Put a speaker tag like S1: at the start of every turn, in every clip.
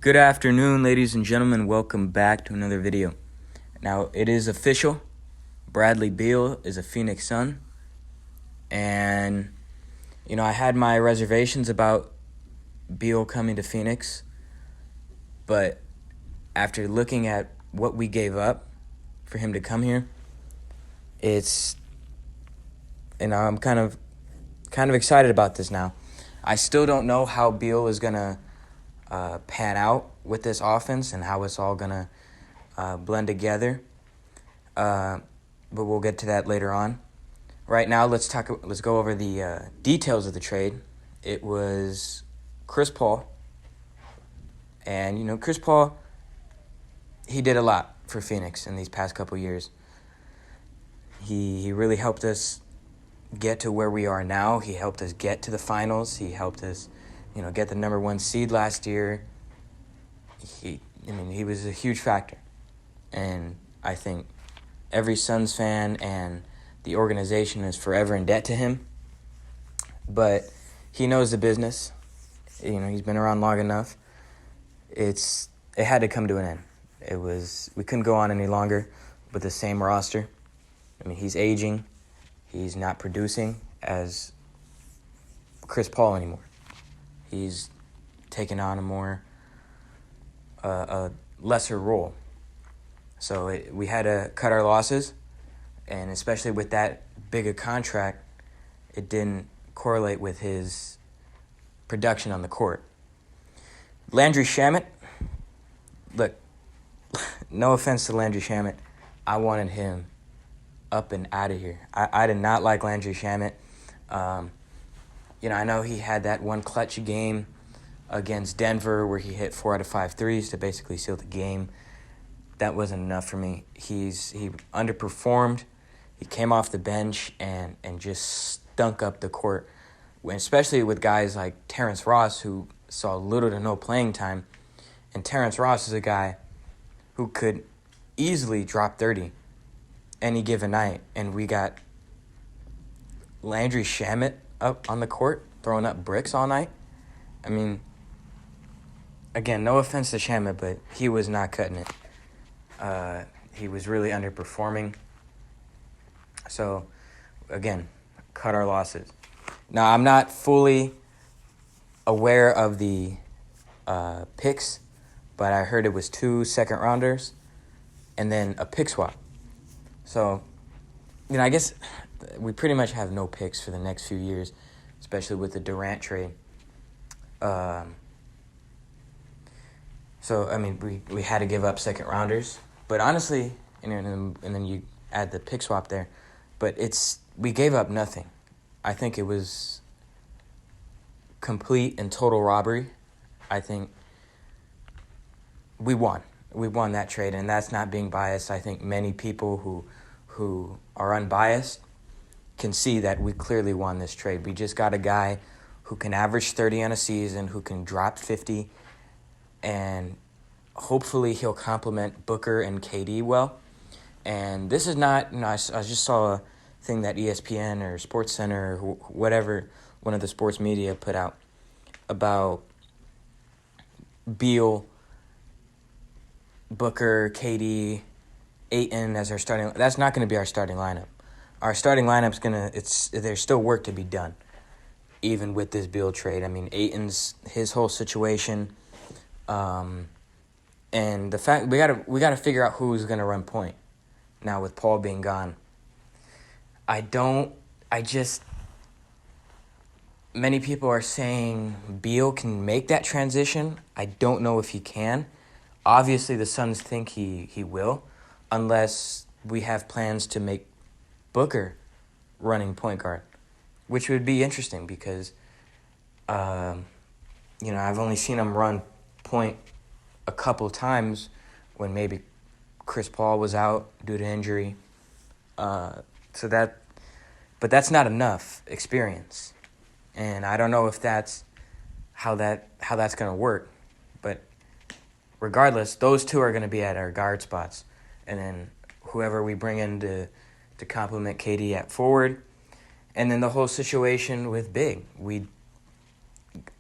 S1: Good afternoon, ladies and gentlemen. Welcome back to another video. Now, it is official. Bradley Beal is a Phoenix Sun. And, I had my reservations about Beal coming to Phoenix. But after looking at what we gave up for him to come here, I'm kind of excited about this now. I still don't know how Beal is going to pan out with this offense and how it's all going to blend together. But we'll get to that later on. Right now, let's go over the details of the trade. It was Chris Paul. And, Chris Paul, he did a lot for Phoenix in these past couple years. He really helped us get to where we are now. He helped us get to the finals. He helped us get the number 1 seed last year. He was a huge factor. And I think every Suns fan and the organization is forever in debt to him. But he knows the business. He's been around long enough. It had to come to an end. We couldn't go on any longer with the same roster. He's aging. He's not producing as Chris Paul anymore. He's taken on a lesser role. So we had to cut our losses, and especially with that big a contract, it didn't correlate with his production on the court. Landry Shamet, look, no offense to Landry Shamet, I wanted him up and out of here. I did not like Landry Shamet. I know he had that one clutch game against Denver where he hit 4 out of 5 threes to basically seal the game. That wasn't enough for me. He underperformed. He came off the bench and just stunk up the court, especially with guys like Terrence Ross, who saw little to no playing time. And Terrence Ross is a guy who could easily drop 30 any given night. And we got Landry Shamet up on the court, throwing up bricks all night. Again, no offense to Shamet, but he was not cutting it. He was really underperforming. So, again, cut our losses. Now, I'm not fully aware of the picks, but I heard it was 2 second-rounders and then a pick swap. So, I guess we pretty much have no picks for the next few years, especially with the Durant trade. We had to give up second-rounders. But honestly, and then you add the pick swap there, but we gave up nothing. I think it was complete and total robbery. I think we won. We won that trade, and that's not being biased. I think many people who are unbiased can see that we clearly won this trade. We just got a guy who can average 30 on a season, who can drop 50, and hopefully he'll complement Booker and KD well. And this is not, I just saw a thing that ESPN or SportsCenter or whatever, one of the sports media put out about Beal, Booker, KD, Ayton as our starting. That's not going to be our starting lineup. Our starting lineup's there's still work to be done, even with this Beal trade. Ayton's his whole situation, and the fact we gotta figure out who's gonna run point now with Paul being gone. Many people are saying Beal can make that transition. I don't know if he can. Obviously, the Suns think he will, unless we have plans to make Booker running point guard, which would be interesting because, I've only seen him run point a couple times when maybe Chris Paul was out due to injury. But that's not enough experience, and I don't know if that's how that's going to work. But regardless, those two are going to be at our guard spots, and then whoever we bring in to complement KD at forward, and then the whole situation with big. We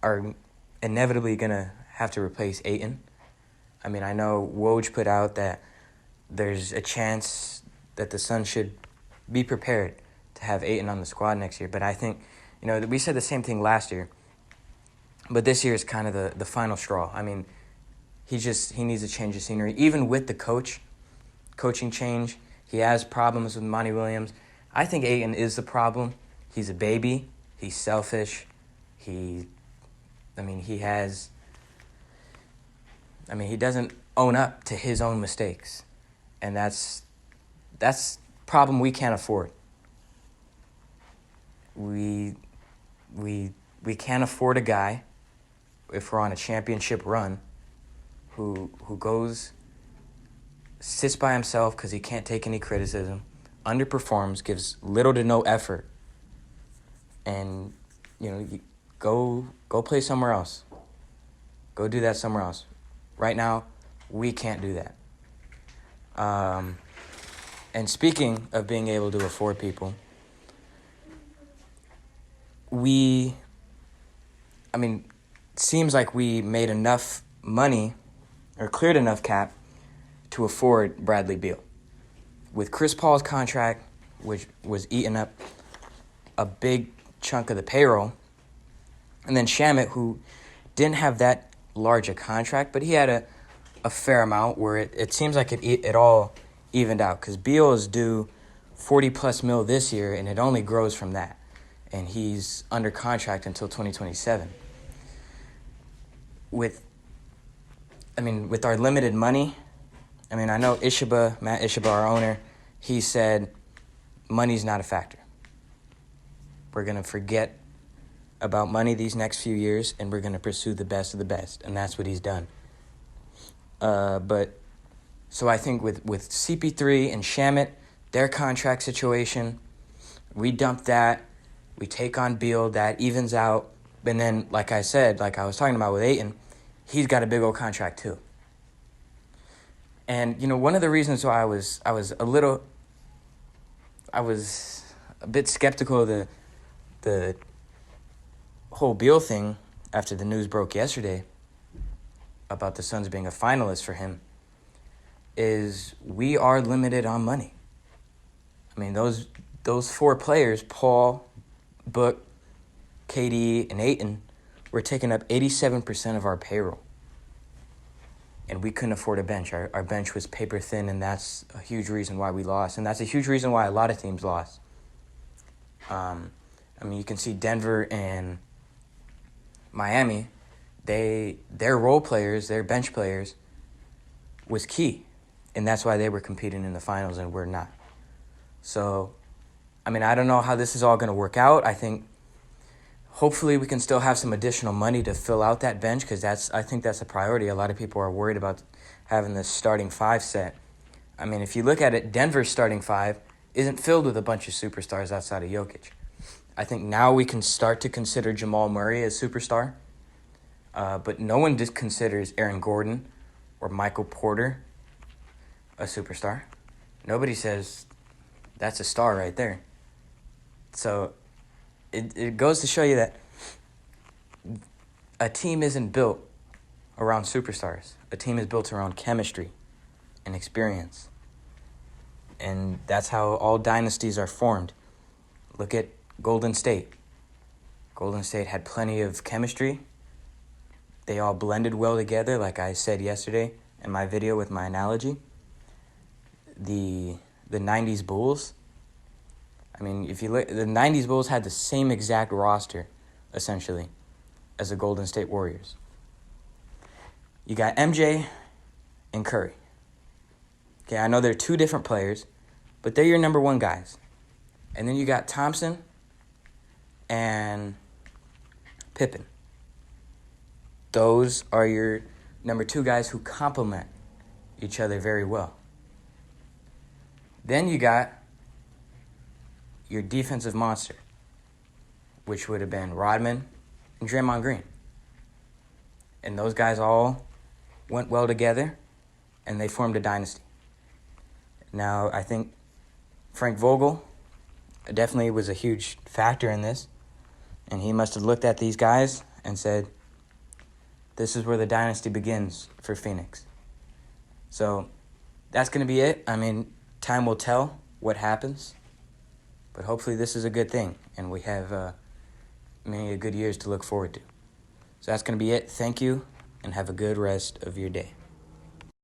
S1: are inevitably going to have to replace Ayton. I mean, I know Woj put out that there's a chance that the Suns should be prepared to have Ayton on the squad next year. But I think, we said the same thing last year. But this year is kind of the final straw. I mean, he needs a change of scenery. Even with the coaching change, he has problems with Monty Williams. I think Ayton is the problem. He's a baby. He's selfish. He doesn't own up to his own mistakes. And that's a problem we can't afford. We can't afford a guy, if we're on a championship run, who sits by himself because he can't take any criticism, underperforms, gives little to no effort, and you go play somewhere else. Go do that somewhere else. Right now, we can't do that. And speaking of being able to afford people, seems like we made enough money or cleared enough cap to afford Bradley Beal. With Chris Paul's contract, which was eating up a big chunk of the payroll, and then Shamet, who didn't have that large a contract, but he had a fair amount where it seems like it all evened out, because Beal is due $40+ million this year, and it only grows from that. And he's under contract until 2027. With our limited money, I know Matt Ishaba, our owner, he said money's not a factor. We're going to forget about money these next few years, and we're going to pursue the best of the best, and that's what he's done. So I think with CP3 and Shamet, their contract situation, we dump that, we take on Beal, that evens out, and then, like I said, like I was talking about with Ayton, he's got a big old contract too. And, one of the reasons why I was a bit skeptical of the whole Beal thing after the news broke yesterday about the Suns being a finalist for him is we are limited on money. Those four players, Paul, Book, KD, and Ayton, were taking up 87% of our payroll. And we couldn't afford a bench. Our bench was paper thin, and that's a huge reason why we lost. And that's a huge reason why a lot of teams lost. You can see Denver and Miami, their role players, their bench players, was key. And that's why they were competing in the finals and we're not. So, I don't know how this is all going to work out. I think hopefully we can still have some additional money to fill out that bench, because I think that's a priority. A lot of people are worried about having the starting five set. If you look at it, Denver's starting five isn't filled with a bunch of superstars outside of Jokic. I think now we can start to consider Jamal Murray a superstar, but no one just considers Aaron Gordon or Michael Porter a superstar. Nobody says that's a star right there. So it goes to show you that a team isn't built around superstars. A team is built around chemistry and experience. And that's how all dynasties are formed. Look at Golden State. Golden State had plenty of chemistry. They all blended well together, like I said yesterday in my video with my analogy. The 90s Bulls, if you look, the 90s Bulls had the same exact roster, essentially, as the Golden State Warriors. You got MJ and Curry. Okay, I know they're two different players, but they're your number one guys. And then you got Thompson and Pippen. Those are your number two guys who complement each other very well. Then you got your defensive monster, which would have been Rodman and Draymond Green. And those guys all went well together, and they formed a dynasty. Now, I think Frank Vogel definitely was a huge factor in this, and he must have looked at these guys and said, this is where the dynasty begins for Phoenix. So that's going to be it. I mean, time will tell what happens, but hopefully this is a good thing, and we have many good years to look forward to. So that's going to be it. Thank you, and have a good rest of your day.